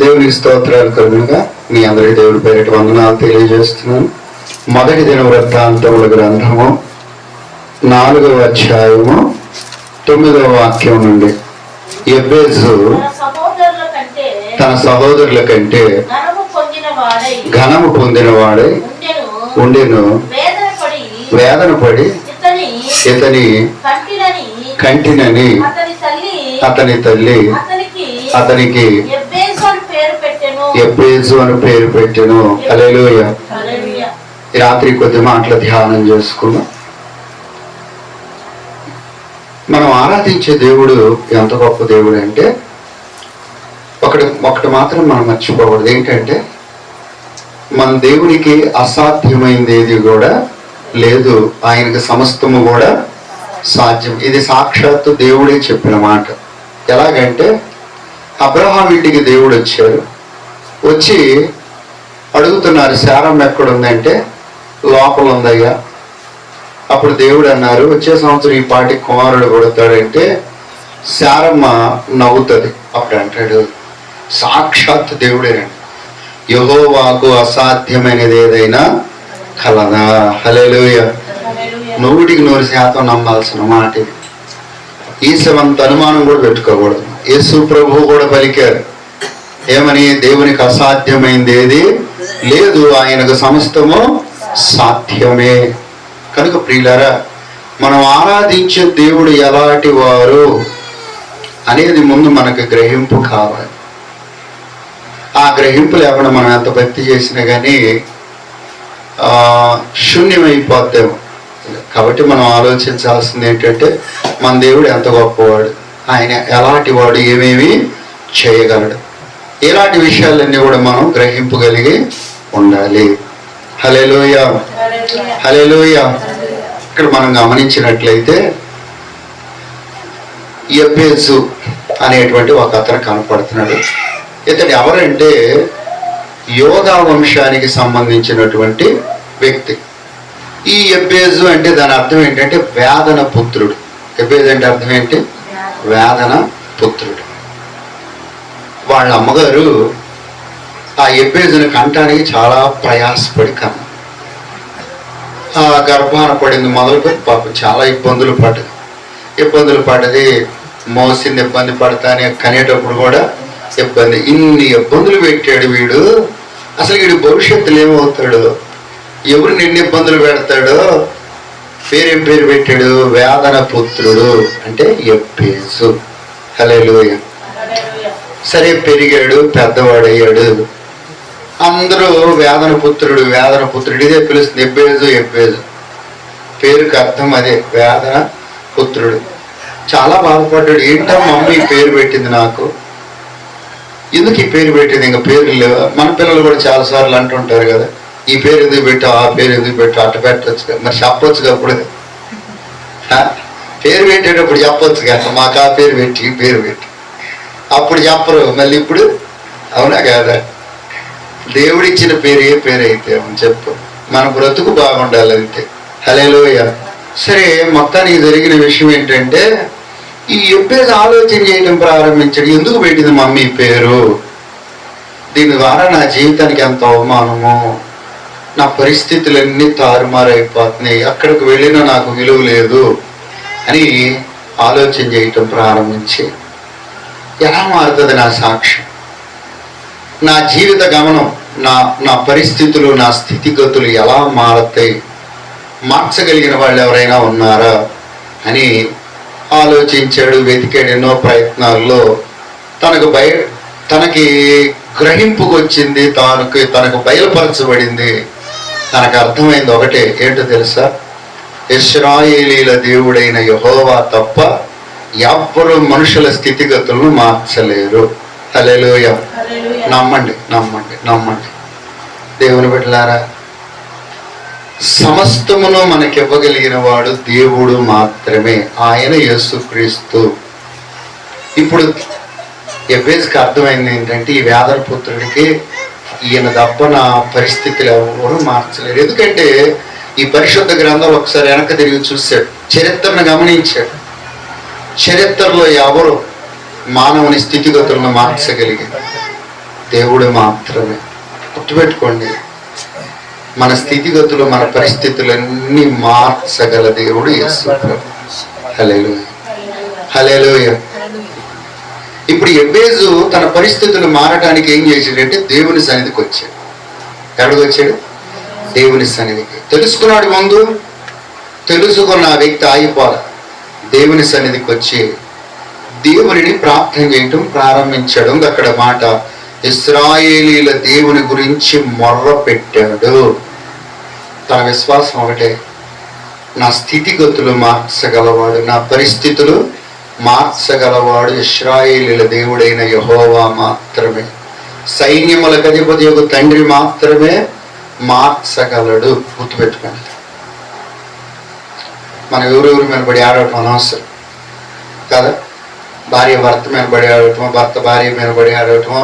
దేవునికి స్తోత్రాలు కలుగునుగా. మీ అందరికీ దేవుడి పేరిట వందనాలు తెలియజేస్తున్నాను. మొదటి దిన వృత్తాంతముల గ్రంథము 4వ అధ్యాయము 9వ వాక్యం నుండి, యెబెజు తన సహోదరుల కంటే ఘనము పొందినవాడై ఉండెను. వేదన పడి ఇతని కంటినని అతని తల్లి అతనికి యెబెజు అని పేరు పెట్టెను. హల్లెలూయా. ఈ రాత్రి కొద్ది మాటలు ధ్యానం చేసుకున్నాం. మనం ఆరాధించే దేవుడు ఎంత గొప్ప దేవుడు అంటే ఒకటి మాత్రం మనం మర్చిపోకూడదు. ఏంటంటే మన దేవునికి అసాధ్యమైంది ఏది కూడా లేదు. ఆయనకి సమస్తము కూడా సాధ్యం. ఇది సాక్షాత్తు దేవుడే చెప్పిన మాట. ఎలాగంటే అబ్రహాం ఇంటికి దేవుడు వచ్చారు. వచ్చి అడుగుతున్నారు, శారమ్మ ఎక్కడుందంటే లోపల ఉందయ్యా. అప్పుడు దేవుడు అన్నారు, వచ్చే సంవత్సరం ఈ పాటి కుమారుడు కొడతాడంటే శారమ్మ నవ్వుతుంది. అప్పుడు అంటాడు, సాక్షాత్ దేవుడేనండి, యెహోవాకు అసాధ్యమైనది ఏదైనా కలదా. హల్లెలూయా. 100% నమ్మాల్సిన మాట ఇది. ఈసవంత అనుమానం కూడా పెట్టుకోకూడదు. యేసు ప్రభువు కూడా పలికారు ఏమని? దేవునికి అసాధ్యమైంది ఏది లేదు, ఆయనకు సమస్తము సాధ్యమే. కనుక ప్రియులారా, మనం ఆరాధించే దేవుడు ఎలాంటి వారు అనేది ముందు మనకు గ్రహింపు కావాలి. ఆ గ్రహింపు లేకుండా మనం ఎంత భక్తి చేసినా కానీ శూన్యమైపోద్దాము. కాబట్టి మనం ఆలోచించాల్సింది ఏంటంటే మన దేవుడు ఎంత గొప్పవాడు, ఆయన ఎలాంటి వాడు, ఏమేమి చేయగలడు, ఇలాంటి విషయాలన్నీ కూడా మనం గ్రహింపగలిగి ఉండాలి. హల్లెలూయా, హల్లెలూయా. ఇక్కడ మనం గమనించినట్లయితే యెబెజు అనేటువంటి ఒక అతను కనపడుతున్నాడు. ఇతడు ఎవరంటే యోధా వంశానికి సంబంధించినటువంటి వ్యక్తి. ఈ యెబెజు అంటే దాని అర్థం ఏంటంటే వేదన పుత్రుడు. యెబెజు అంటే అర్థం ఏంటి? వేదన పుత్రుడు. వాళ్ళ అమ్మగారు ఆ యెబెజుని కంటానికి చాలా ప్రయాసపడి కన్నా. ఆ గర్భాన పడింది మొదలుకొని పాపం చాలా ఇబ్బందులు పడ్డది. మోసింది ఇబ్బంది పడతానే, కనేటప్పుడు కూడా ఇబ్బంది. ఇన్ని ఇబ్బందులు పెట్టాడు వీడు. అసలు వీడు భవిష్యత్తులో ఏమవుతాడు, ఎవరిని ఎన్ని ఇబ్బందులు పెడతాడో. పేరేం పేరు పెట్టాడు? వేదన పుత్రుడు అంటే యెబెజు. హల్లెలూయా. సరే, పెరిగాడు, పెద్దవాడయ్యాడు. అందరూ వేదన పుత్రుడు ఇదే పిలుస్తుంది. యెబెజు పేరుకి అర్థం అదే, వేదన పుత్రుడు. చాలా బాధపడ్డాడు. ఏంటో మమ్మీ పేరు పెట్టింది నాకు, ఎందుకు ఈ పేరు పెట్టింది, ఇంకా పేరు లేవు. మన పిల్లలు కూడా చాలాసార్లు అంటుంటారు కదా, ఈ పేరు ఎందుకు పెట్టావు, ఆ పేరు ఎందుకు పెట్టావు, అట్ట పెట్టచ్చు కదా, మరి చెప్పొచ్చుగా. అప్పుడు పేరు పెట్టేటప్పుడు చెప్పొచ్చు కదా, మాకు ఆ పేరు పెట్టి ఈ పేరు పెట్టి, అప్పుడు చెప్పరు. మళ్ళీ ఇప్పుడు అవునా కాదా? దేవుడిచ్చిన పేరు ఏ పేరు అయితే చెప్పు, మన బ్రతుకు బాగుండాలి అంతే. హల్లెలూయా. సరే, మొత్తానికి జరిగిన విషయం ఏంటంటే ఈ యెబెజు ఆలోచన చేయడం ప్రారంభించాడు. ఎందుకు పెట్టింది మమ్మీ పేరు, దీని ద్వారా నా జీవితానికి ఎంత అవమానము, నా పరిస్థితులన్నీ తారుమారైపోతున్నాయి, అక్కడికి వెళ్ళినా నాకు విలువ లేదు అని ఆలోచన చేయటం ప్రారంభించి, ఎలా మారుతుంది నా సాక్ష్యం, నా జీవిత గమనం, నా పరిస్థితులు, నా స్థితిగతులు ఎలా మారుతాయి, మార్చగలిగిన వాళ్ళు ఎవరైనా ఉన్నారా అని ఆలోచించాడు, వెతికాడు. ఎన్నో ప్రయత్నాల్లో తనకి గ్రహింపుకు వచ్చింది, తనకు బయలుపరచబడింది. తనకు అర్థమైంది ఒకటే, ఏంటో తెలుసా? ఇశ్రాయేలీల దేవుడైన యెహోవా తప్ప ఎవ్వరూ మనుషుల స్థితిగతులను మార్చలేరు. హల్లెలూయా. నమ్మండి, నమ్మండి, నమ్మండి దేవుని బిడ్డలారా. సమస్తమును మనకివ్వగలిగిన వాడు దేవుడు మాత్రమే, ఆయన యేసుక్రీస్తు. ఇప్పుడు యెబెజుకి అర్థమైంది ఏంటంటే ఈ వేదన పుత్రుడికి ఈయన తప్ప నా పరిస్థితులు ఎవరు మార్చలేరు. ఎందుకంటే ఈ పరిశుద్ధ గ్రంథం ఒకసారి వెనక తిరిగి చూశాడు, చరిత్రను గమనించాడు. చరిత్రలో ఎవరు మానవుని స్థితిగతులను మార్చగలిగారు? దేవుడు మాత్రమే. గుర్తుపెట్టుకోండి, మన స్థితిగతులు, మన పరిస్థితులన్నీ మార్చగల దేవుడు యేసు ప్రభు. హల్లెలూయా, హల్లెలూయా. ఇప్పుడు ఎబ్బేజు తన పరిస్థితులు మారడానికి ఏం చేశాడంటే దేవుని సన్నిధికి వచ్చాడు. ఎక్కడికి వచ్చాడు? దేవుని సన్నిధికి. తెలుసుకున్నాడు ముందు, తెలుసుకున్న ఆ వ్యక్తి ఆగిపోవాలి. దేవుని సన్నిధికి వచ్చి దేవునిని ప్రార్థన చేయటం ప్రారంభించాడు. అక్కడ మాట, ఇశ్రాయేలీల దేవుని గురించి మొర్ర పెట్టాడు. తన విశ్వాసం ఒకటే, నా స్థితిగతులు మార్చగలవాడు, నా పరిస్థితులు మార్చగలవాడు ఇశ్రాయేలీల దేవుడైన యెహోవా మాత్రమే, సైన్యములకు అధిపతియగు తండ్రి మాత్రమే మార్చగలడు. గుర్తుపెట్టుకోండి, మనం ఎవరెవరి మీద పడి ఆడటం అనవసరం కదా. భార్య భర్త మీద పడి ఆడటమో, భర్త భార్య మీద పడి ఆడటమో,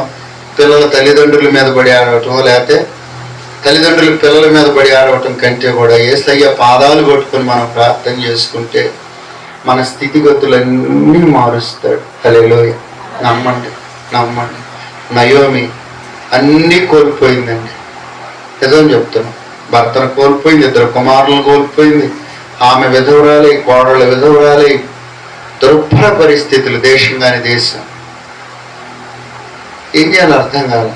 పిల్లల తల్లిదండ్రుల మీద పడి ఆడటమో, లేకపోతే తల్లిదండ్రులు పిల్లల మీద పడి ఆడటం కంటే కూడా యేసయ్య పాదాలు కొట్టుకొని మనం ప్రార్థన చేసుకుంటే మన స్థితిగతులన్నీ మారుస్తాడు. హల్లెలూయా. నమ్మండి, నమ్మండి. నయోమి అన్నీ కోల్పోయిందండి. నిజం చెప్తాను, భర్తను కోల్పోయింది, 2 కుమారులను కోల్పోయింది, ఆమె విధవరాలి, కోడళ్ళ విధవరాలి, దుర్భర పరిస్థితులు, దేశం కాని దేశం. ఏం చేయాలో అర్థం కాదు.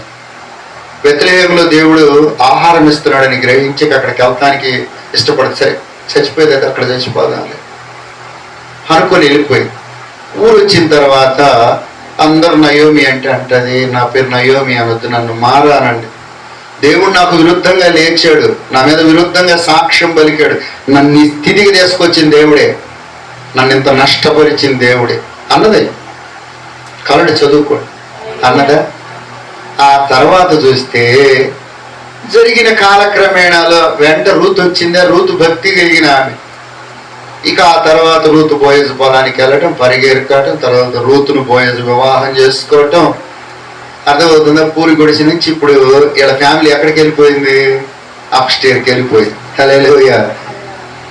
బెత్లెహేములో దేవుడు ఆహారం ఇస్తున్నాడని గ్రహించి అక్కడికి వెళ్తానికి ఇష్టపడదు. సరే చచ్చిపోయేది అక్కడ చచ్చిపోదాలి అనుకొని వెళ్ళిపోయింది. ఊరు వచ్చిన తర్వాత అందరు నయోమి అంటే అంటది, నా పేరు నయోమి అనొద్దు, నన్ను మారానండి. దేవుడు నాకు విరుద్ధంగా లేచాడు, నా మీద విరుద్ధంగా సాక్ష్యం పలికాడు, నన్ను ఈ స్థితికి తీసుకొచ్చిన దేవుడే, నన్ను ఇంత నష్టపరిచిన దేవుడే అన్నదే. కలడు చదువుకోండి అన్నదా. ఆ తర్వాత చూస్తే జరిగిన కాలక్రమేణాలో వెంట రూతు వచ్చిందా, రూతు భక్తి కలిగిన ఆమె. ఇక ఆ తర్వాత రూతు బోయజు పొలానికి వెళ్ళటం, పరిగెరకటం, తర్వాత రూతును బోయజు వివాహం చేసుకోవటం. అర్థమవుతుందా? పూరి గుడిసి నుంచి ఇప్పుడు వీళ్ళ ఫ్యామిలీ ఎక్కడికి వెళ్ళిపోయింది? అప్స్టేర్కి వెళ్ళిపోయింది. హల్లెలూయా.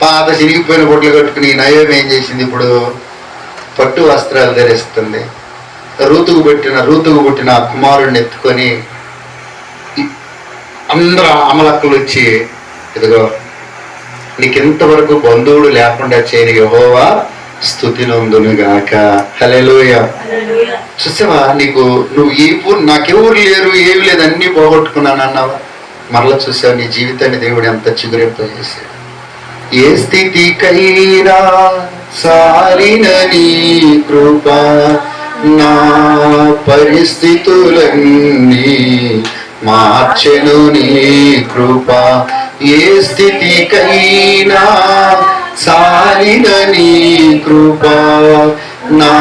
పాత చిరిగిపోయిన బొట్లు కట్టుకుని నయోమి ఏం చేసింది? ఇప్పుడు పట్టు వస్త్రాలు ధరిస్తుంది. రూతుకు పుట్టిన ఆ కుమారుడిని ఎత్తుకొని అందరూ అమలక్కలు వచ్చి, ఇదిగో నీకు ఇంతవరకు బంధువుడు లేకుండా చేయని యెహోవా స్తుతినందునుగాక. హల్లెలూయా. చూసావా, నాకెవరు లేరు, ఏమి లేదు, అన్నీ పోగొట్టుకున్నాను అన్నావా? మరలా చూసావా నీ జీవితాన్ని దేవుడు ఎంత చిగురింపజేశాడు. ఏ స్థితికైనా సారిన నీ కృప, నా పరిస్థితులన్నీ మార్చెను నీ కృప. ఏ స్థితికైనా సారిన నీ కృప, నా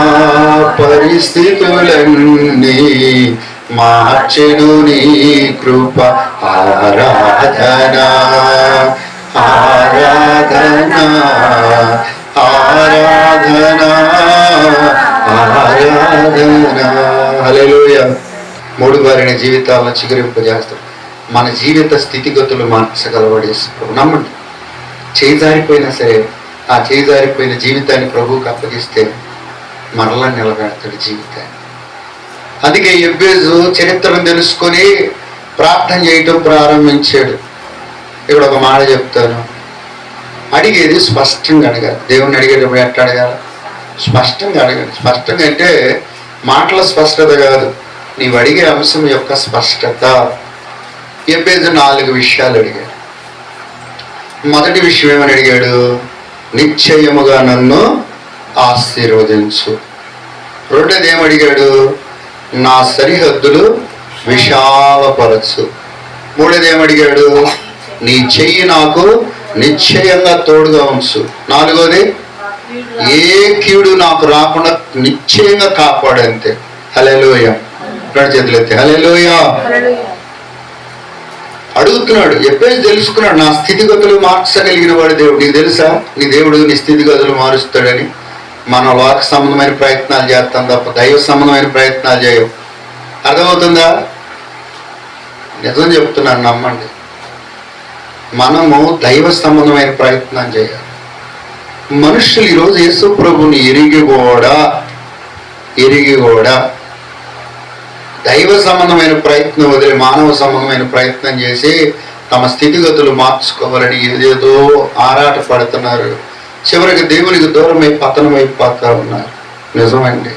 పరిస్థితులన్నీ మార్చెను నీ కృప. ఆరాధనా ఆరాధనా ఆరాధనా ఆరాధనా. హల్లెలూయా. 3 వారిని జీవితాలను చిగురింపజేస్తాడు. మన జీవిత స్థితిగతులు మార్చగలవాడు యేసు ప్రభు. నమ్మండి. చేజారిపోయినా సరే ఆ చేజారిపోయిన జీవితాన్ని ప్రభువుకి అప్పగిస్తే మరలా నిలబెడతాడు జీవితాన్ని. అందుకే ఎబ్బేజు చరిత్రను తెలుసుకొని ప్రార్థన చేయటం ప్రారంభించాడు. ఇక్కడ ఒక మాట చెప్తాను, అడిగేది స్పష్టంగా అడగాలి. దేవుణ్ణి అడిగేటప్పుడు ఎట్లా అడగాలి? స్పష్టంగా అడగాలి. స్పష్టంగా అంటే మాటల స్పష్టత కాదు, నీవు అడిగే అంశం యొక్క స్పష్టత. ఎబ్బేజు 4 విషయాలు అడిగాడు. మొదటి విషయం ఏమని అడిగాడు? నిశ్చయముగా నన్ను ఆశీర్వదించు. రెండోది ఏమడిగాడు? నా సరిహద్దులు విశాలపరచు. మూడోది ఏమడిగాడు? నీ చెయ్యి నాకు నిశ్చయంగా తోడుగా ఉంచు. నాలుగోది, ఏ కీడు నాకు రాకుండా నిశ్చయంగా కాపాడంతే. హల్లెలూయా. చేతులెత్తి హల్లెలూయా. అడుగుతున్నాడు. ఎప్పుడైనా తెలుసుకున్నాడు, నా స్థితిగతులు మార్చగలిగిన వాడు దేవుడు. నీకు తెలుసా నీ దేవుడు నీ స్థితిగతులు మారుస్తాడని? మనం లోక సంబంధమైన ప్రయత్నాలు చేస్తాం తప్ప దైవ సంబంధమైన ప్రయత్నాలు చేయం. అర్థమవుతుందా? నిజం చెప్తున్నాను, నమ్మండి. మనము దైవ సంబంధమైన ప్రయత్నం చేయాలి. మనుషులు ఈరోజు యేసు ప్రభుని ఎరిగి కూడా దైవ సంబంధమైన ప్రయత్నం వదిలి మానవ సంబంధమైన ప్రయత్నం చేసి తమ స్థితిగతులు మార్చుకోవాలని ఏదేదో ఆరాట పడుతున్నారు. చివరికి దేవునికి దూరమై పతనమైపోతా ఉన్నారు. నిజమండి.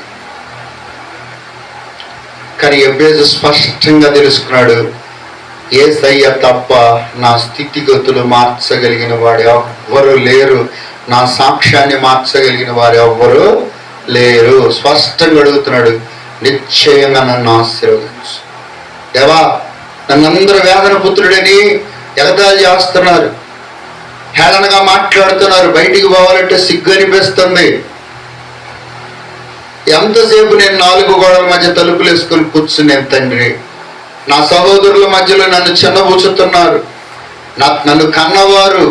కానీ ఎబ్బేజు స్పష్టంగా తెలుసుకున్నాడు, యేసయ్య తప్ప నా స్థితిగతులు మార్చగలిగిన వాడు ఎవ్వరు లేరు, నా సాక్ష్యాన్ని మార్చగలిగిన వారు ఎవ్వరు లేరు. స్పష్టంగా అడుగుతున్నాడు, నిశ్చయంగా నన్ను ఆశీర్వదించు దేవా. నన్నందరూ వేదన పుత్రుడని ఎగతాళి చేస్తున్నారు, హేళనగా మాట్లాడుతున్నారు. బయటికి పోవాలంటే సిగ్గు అనిపిస్తుంది. ఎంతసేపు నేను 4 గోడల మధ్య తలుపులు వేసుకొని కూర్చున్నాను తండ్రి. నా సహోదరుల మధ్యలో నన్ను చిన్నబూచుతున్నారు. నన్ను కన్నవారు,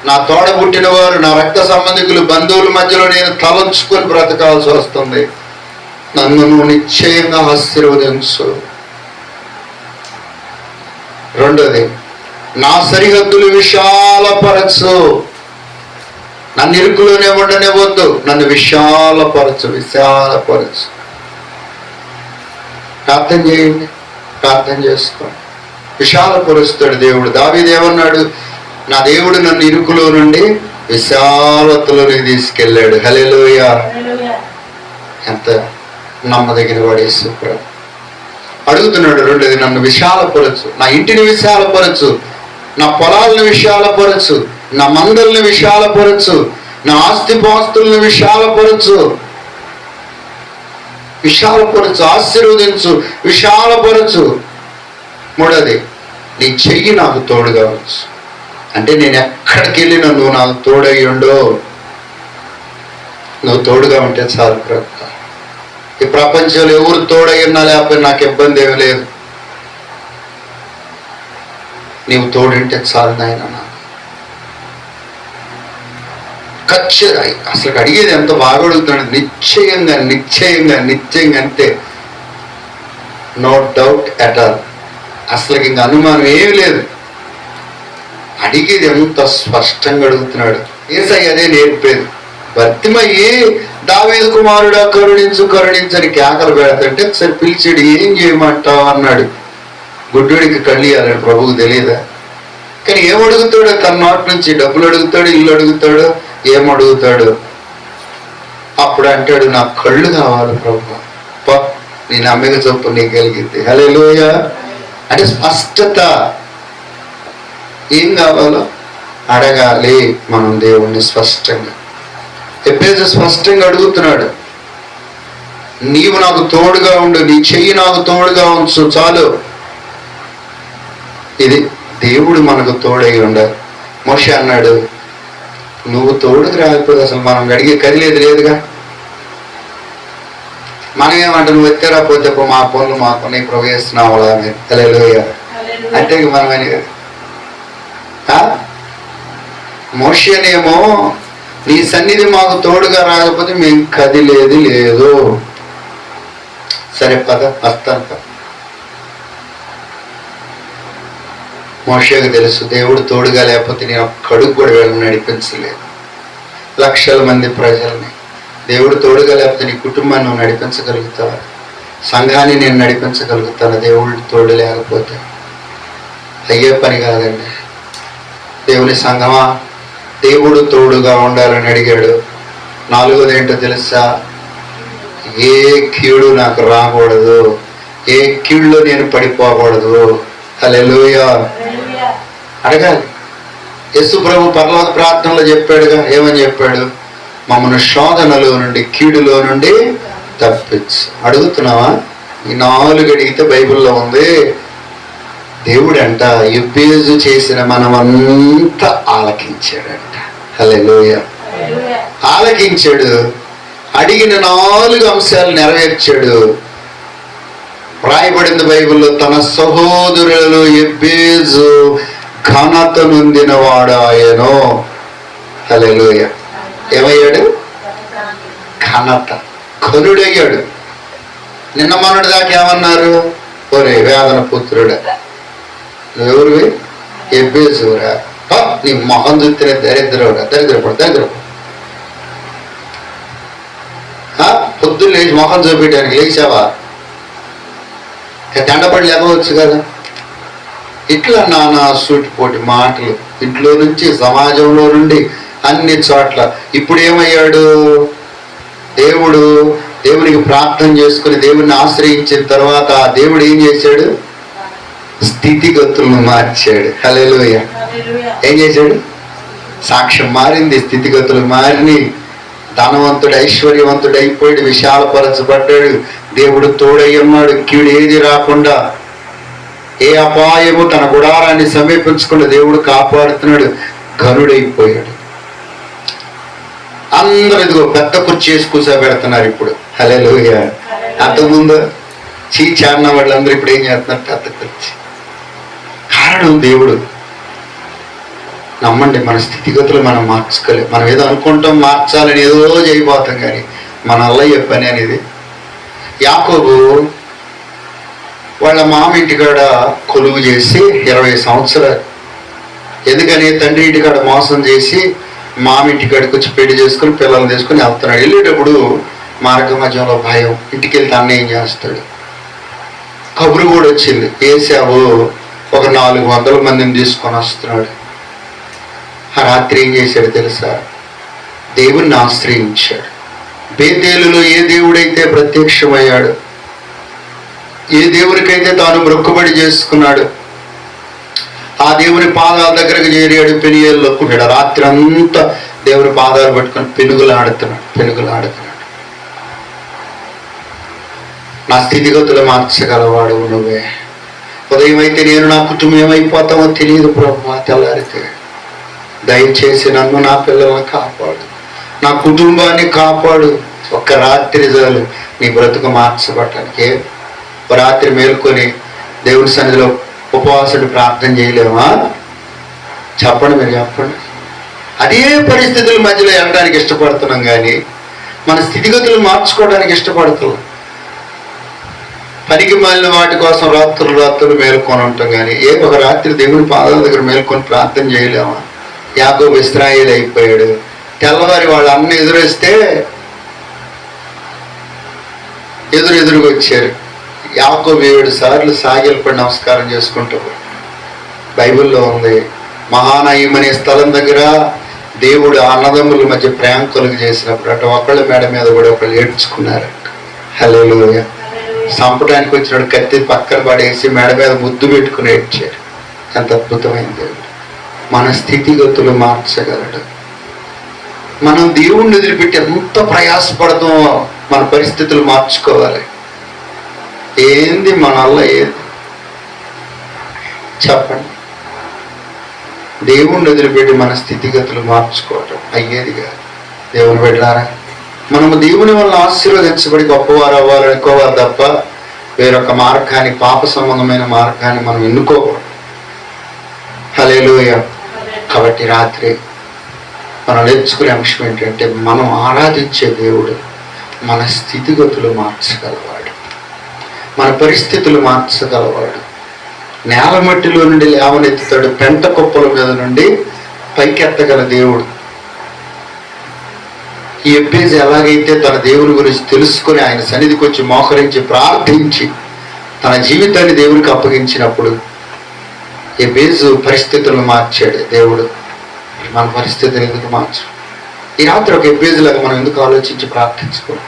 నా తోడ పుట్టినవారు, నా రక్త సంబంధికులు, బంధువుల మధ్యలో నేను తలంచుకొని బ్రతకాల్సి వస్తుంది. నన్ను నువ్వు నిశ్చయంగా ఆశీర్వదించు. రెండోది, నా సరిహద్దులు విశాలపరచు. నన్ను ఇరుకులోనే ఉండనివ్వద్దు, నన్ను విశాలపరచు. ప్రార్థన చేయండి, ప్రార్థన చేసుకోండి. విశాలపరుస్తాడు దేవుడు. దావీదు ఏమన్నాడు? నా దేవుడు నన్ను ఇరుకులో నుండి విశాలతలోనికి తీసుకెళ్ళాడు. హల్లెలూయా. ఎంత నమ్మదగిన వాడు యేసు ప్రభు. అడుగుతున్నాడు రెండోది, నన్ను విశాలపరచు, నా ఇంటిని విశాలపరచు, నా పొలాలను విశాలపరచు, నా మందల్ని విశాలపరచు, నా ఆస్తిపాస్తులను విశాలపరచు. ఆశీర్వదించు, విశాలపరచు. మూడోది, నీ చెయ్యి నాకు తోడుగా ఉంచు. అంటే నేను ఎక్కడికి వెళ్ళినా నువ్వు నాకు తోడయ్యుండో. నువ్వు తోడుగా ఉంటే చాలు ప్రభు. ఈ ప్రపంచంలో ఎవరు తోడయ్యున్నా లేకపోతే నాకు ఇబ్బంది ఏమి లేదు. నీవు తోడుంటే చాలు నాయన. ఖచ్చితంగా అసలు అడిగేది ఎంత బాగా అడుగుతున్నాడు. నిశ్చయంగా అంతే. No doubt at all. అసలు ఇంక అనుమానం ఏమి లేదు. అడిగేది ఎంత స్పష్టంగా అడుగుతున్నాడు. యేసయ్య అదే నేర్పేది. భర్తిమయ్యి దావీదు కుమారుడా కరుణించని కేకలు పెడతాంటే ఒకసారి పిలిచాడు. ఏం చేయమంటావు అన్నాడు. గుడ్డుడికి కళ్ళు ఇవ్వాలని ప్రభువుకు తెలియదా? కానీ ఏమడుగుతాడో తన నోటి నుంచి? డబ్బులు అడుగుతాడు, ఇల్లు అడుగుతాడు, ఏమడుగుతాడు? అప్పుడు అంటాడు, నాకు కళ్ళు కావాలి ప్రభు. నీ నమ్మిక చొప్పు నీకు కలిగింది. హల్లెలూయా. అంటే స్పష్టత. ఏం కావాలో అడగాలి మనం దేవుణ్ణి స్పష్టంగా. ఎబ్బేజు స్పష్టంగా అడుగుతున్నాడు, నీవు నాకు తోడుగా ఉండు, నీ చెయ్యి నాకు తోడుగా ఉంచు చాలు. ఇది దేవుడు మనకు తోడై ఉండాలి. మోషే అన్నాడు, నువ్వు తోడుకు రాకపోతే అసలు మనం అడిగే కదిలేదు లేదుగా. మనం ఏమంటే నువ్వు ఎత్తరాపోతే మా పనులు మాకు నీ ప్రవేశిస్తున్నావు హల్లెలూయా అంటే మనమని కదా. మోషేనేమో నీ సన్నిధి మాకు తోడుగా రాకపోతే మేము కదిలేది లేదు. సరే పద వస్తాను. మోషేకు తెలుసు దేవుడు తోడుగా లేకపోతే నేను ఒక్కడుగు కూడా వెళ్ళని నడిపించలేదు. లక్షల మంది ప్రజల్ని దేవుడు తోడుగా లేకపోతే నీ కుటుంబాన్ని నువ్వు నడిపించగలుగుతావా? సంఘాన్ని నేను నడిపించగలుగుతాను దేవుడు తోడు లేకపోతే? అయ్యే పని కాదండి. దేవుని సంఘమా, దేవుడు తోడుగా ఉండాలని అడిగాడు. నాలుగోది ఏంటో తెలుసా? ఏ కీడు నాకు రాకూడదు, ఏ కీడులో నేను పడిపోకూడదు. హల్లెలూయా. అడగాలి. యేసు ప్రభు పరలోక ప్రార్థనలో చెప్పాడుగా, ఏమని చెప్పాడు? మమ్మల్ని శోధనలో నుండి, కీడులో నుండి తప్పించు. అడుగుతున్నావా? ఈ 4 అడిగితే బైబిల్లో ఉంది. దేవుడంట ఎబ్బేజు చేసిన మనమంతా ఆలకించాడంట. హల్లెలూయా. ఆలకించాడు. అడిగిన 4 అంశాలు నెరవేర్చాడు. రాయబడింది బైబిల్లో, తన సహోదరులలో ఎబ్బేజు ఘనత నొందిన వాడు ఆయనో. హల్లెలూయా. ఏమయ్యాడు? ఘనత, కనుడయ్యాడు. నిన్న మొన్నటి దాకా ఏమన్నారు? ఒరే వేదన పుత్రుడా, నువ్వెవరివి? ఎబ్బేజురా, నీ మొహం చూస్తేనే దరిద్రపడు. పొద్దున్న లేచి మొహం చూపించడానికి లేచావా? దండపడి లేవచ్చు కదా. ఇట్లా నానా సూటిపోటి మాటలు ఇంట్లో నుంచి, సమాజంలో నుండి, అన్ని చోట్ల. ఇప్పుడు ఏమయ్యాడు? దేవునికి ప్రార్థన చేసుకుని దేవుడిని ఆశ్రయించిన తర్వాత ఆ దేవుడు ఏం చేశాడు? స్థితిగతులను మార్చాడు. హల్లెలూయా. ఏం చేశాడు? సాక్ష్యం మారింది, స్థితిగతులు మారిని. ధనవంతుడు ఐశ్వర్యవంతుడు అయిపోయాడు, విశాలపరచబడ్డాడు. దేవుడు తోడై ఉన్నాడు. కీడు ఏది రాకుండా, ఏ అపాయము తన గుడారాన్ని సమీపించకుండా దేవుడు కాపాడుతున్నాడు. ఘనుడైపోయాడు. అందరూ ఇదిగో పెద్ద కుర్చీ వేసి కూర్చోబెడుతున్నారు ఇప్పుడు. హల్లెలూయా. అంతకుముందు చాన్న వాళ్ళందరూ ఇప్పుడు ఏం చేస్తున్నారు? పెద్ద కుర్చీ. కారణం దేవుడు. నమ్మండి, మన స్థితిగతులు మనం మార్చుకోలేం. మనం ఏదో అనుకుంటాం మార్చాలని, ఏదో చేయబోతాం, కానీ మన అల్లయ్య పని అనేది. యాకోబు వాళ్ళ మామ ఇంటికాడ కొలువు చేసి 20 సంవత్సరాలు. ఎందుకని? తండ్రి ఇంటికాడ మోసం చేసి మామ ఇంటికాడికి వచ్చి పెళ్లి చేసుకుని పిల్లలు తీసుకుని వెళ్తున్నాడు. వెళ్ళేటప్పుడు మార్గ మధ్యంలో భయం. ఇంటికి వెళ్తే అన్న ఏం చేస్తాడు? కబురు కూడా వచ్చింది, ఏసావు ఒక 400 మందిని తీసుకొని వస్తున్నాడు. ఆ రాత్రి ఏం చేశాడు తెలుసా? దేవుణ్ణి ఆశ్రయించాడు. బేతేలులో ఏ దేవుడైతే ప్రత్యక్షమయ్యాడు, ఏ దేవునికైతే తాను మొక్కుబడి చేసుకున్నాడు, ఆ దేవుని పాదాల దగ్గరకు చేరాడు. పెనియేల్లో కూడాడు. రాత్రి అంతా దేవుని పాదాలు పట్టుకొని పెనుగులాడుతున్నాడు. నా స్థితిగతులు మార్చగలవాడు నువ్వే. ఉదయం అయితే నేను, నా కుటుంబం ఏమైపోతామో తెలియదు ప్రభు. తెల్లారితే దయచేసి నన్ను, నా పిల్లలను కాపాడు, నా కుటుంబాన్ని కాపాడు. ఒక్క రాత్రి చాలు నీ బ్రతుకు మార్చబడటానికి. రాత్రి మేల్కొని దేవుని సన్నిధిలో ఉపవాసుడు ప్రార్థన చేయలేమా? చెప్పండి, మీరు చెప్పండి. అదే పరిస్థితుల మధ్యలో వెళ్ళడానికి ఇష్టపడుతున్నాం, కానీ మన స్థితిగతులు మార్చుకోవడానికి ఇష్టపడుతున్నాం. పనికి మాలిన వాటి కోసం రాత్రులు మేల్కొని ఉంటాం, కానీ ఒక రాత్రి దేవుని పాదాల దగ్గర మేల్కొని ప్రార్థన చేయలేమా? యాకోబు ఇశ్రాయేలు అయిపోయాడు. తెల్లవారి వాళ్ళ అన్న ఎదురొస్తే ఎదురుగా వచ్చారు. యాకోబు 7 సార్లు సాగిలపడి నమస్కారం చేసుకుంటూ. బైబిల్లో ఉంది, మహానయం అనే స్థలం దగ్గర దేవుడు అన్నదమ్ముల మధ్య ప్రేమ కలుగు చేసినప్పుడు అటు ఒకళ్ళ మేడ మీద కూడా ఒకళ్ళు ఏడ్చుకున్నారంట. హల్లెలూయా. చంపడానికి వచ్చినప్పుడు కత్తి పక్కన పడేసి మేడ మీద ముద్దు పెట్టుకుని ఏడ్చారు. ఎంత అద్భుతమైన దేవుడు. మన స్థితిగతులు మార్చగలడు. మనం దేవుణ్ణి వదిలిపెట్టి ఎంత ప్రయాసపడతామో మన పరిస్థితులు మార్చుకోవాలి. ఏంది మన వల్ల ఏది? చెప్పండి. దేవుణ్ణి వదిలిపెట్టి మన స్థితిగతులు మార్చుకోవటం అయ్యేది కాదు. దేవుని బిడ్డలారా, మనము దేవుని వల్ల ఆశీర్వదించబడి గొప్పవారు అవ్వాలనుకోవాలి తప్ప వేరొక మార్గాన్ని, పాప సంబంధమైన మార్గాన్ని మనం ఎన్నుకోకూడదు. హల్లెలూయా. కాబట్టి రాత్రి మనం నేర్చుకునే అంశం ఏంటంటే, మనం ఆరాధించే దేవుడు మన స్థితిగతులు మార్చగలవాడు, మన పరిస్థితులు మార్చగలవాడు. నేల మట్టిలో నుండి లేవనెత్తుతాడు, పెంట కుప్పల మీద నుండి పైకెత్తగల దేవుడు. ఈ ఎబ్బేజు ఎలాగైతే తన దేవుని గురించి తెలుసుకొని ఆయన సన్నిధికి వచ్చి మోకరించి ప్రార్థించి తన జీవితాన్ని దేవునికి అప్పగించినప్పుడు ఎబ్బేజు పరిస్థితులను మార్చాడు దేవుడు. మన పరిస్థితిని ఎందుకు మార్చు? ఈ రాత్రి ఒక ఎబ్బేజులాగా మనం ఎందుకు ఆలోచించి ప్రార్థించుకోవాలి?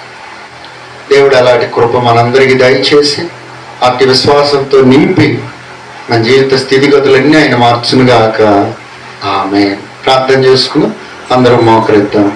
దేవుడు అలాంటి కృప మనందరికీ దయచేసి అట్టి విశ్వాసంతో నింపి మన జీవిత స్థితిగతులన్నీ ఆయన మార్చునుగాక. ఆమేన్. ప్రార్థన చేసుకుని అందరం మోకరిద్దాం.